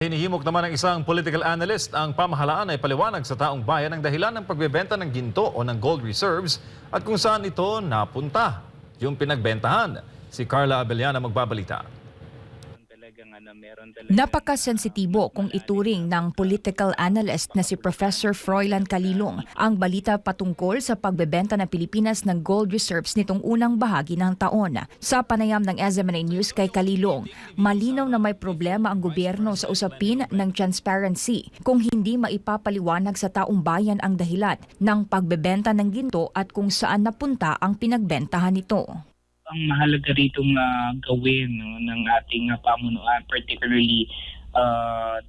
hinihimok naman ng isang political analyst ang pamahalaan ay paliwanag sa taong bayan ang dahilan ng pagbebenta ng ginto o ng gold reserves at kung saan ito napunta. Yung pinagbentahan, si Carla Abellana magbabalita. Napakasensitibo kung ituring ng political analyst na si Professor Froilan Calilong ang balita patungkol sa pagbebenta ng Pilipinas ng gold reserves nitong unang bahagi ng taon. Sa panayam ng SMNA News kay Calilong, malinaw na may problema ang gobyerno sa usapin ng transparency kung hindi maipapaliwanag sa taong bayan ang dahilan ng pagbebenta ng ginto at kung saan napunta ang pinagbentahan nito. Ang mahalaga ritong gawin ng ating pamunuan, particularly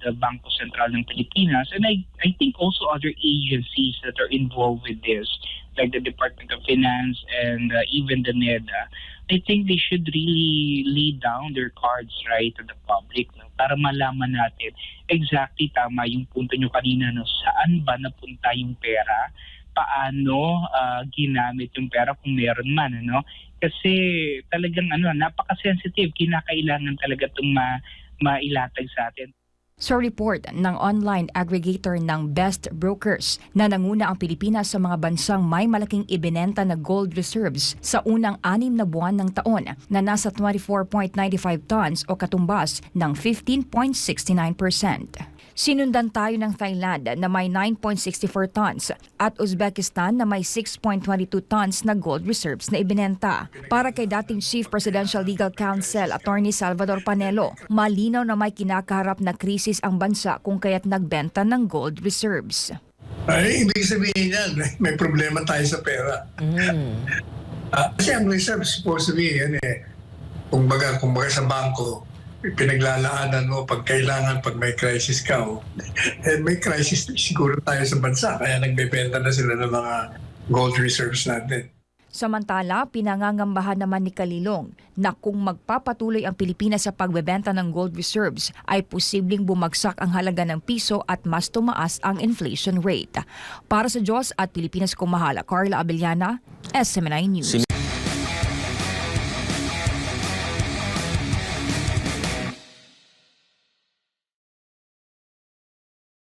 the Bangko Sentral ng Pilipinas, and I think also other agencies that are involved with this, like the Department of Finance and even the NEDA. I think they should really lay down their cards right to the public, no? Para malaman natin exactly, tama yung punto nyo kanina, no? Saan ba napunta yung pera, paano ginamit yung pera kung meron man, ano? Kasi talagang napaka-sensitive, kinakailangan talaga itong mailatag sa atin. Sa report ng online aggregator ng Best Brokers na nanguna ang Pilipinas sa mga bansang may malaking ibinenta na gold reserves sa unang 6 na buwan ng taon na nasa 24.95 tons o katumbas ng 15.69%. Sinundan tayo ng Thailand na may 9.64 tons at Uzbekistan na may 6.22 tons na gold reserves na ibinenta. Para kay dating Chief Presidential Legal Counsel Attorney Salvador Panelo, malinaw na may kinakaharap na krisis ang bansa kung kaya't nagbenta ng gold reserves. Ay, ibig sabihin yan, may problema tayo sa pera. Kasi ang reserves supposed to be, kumbaga sa bangko, pinaglalaanan mo pag kailangan, pag may crisis ka. May crisis siguro tayo sa bansa, kaya nagbebenta na sila ng mga gold reserves natin. Samantala, pinangangambahan naman ni Calilong na kung magpapatuloy ang Pilipinas sa pagbebenta ng gold reserves ay posibleng bumagsak ang halaga ng piso at mas tumaas ang inflation rate. Para sa Diyos at Pilipinas Kumahala, Carla Abellana, SMNI News.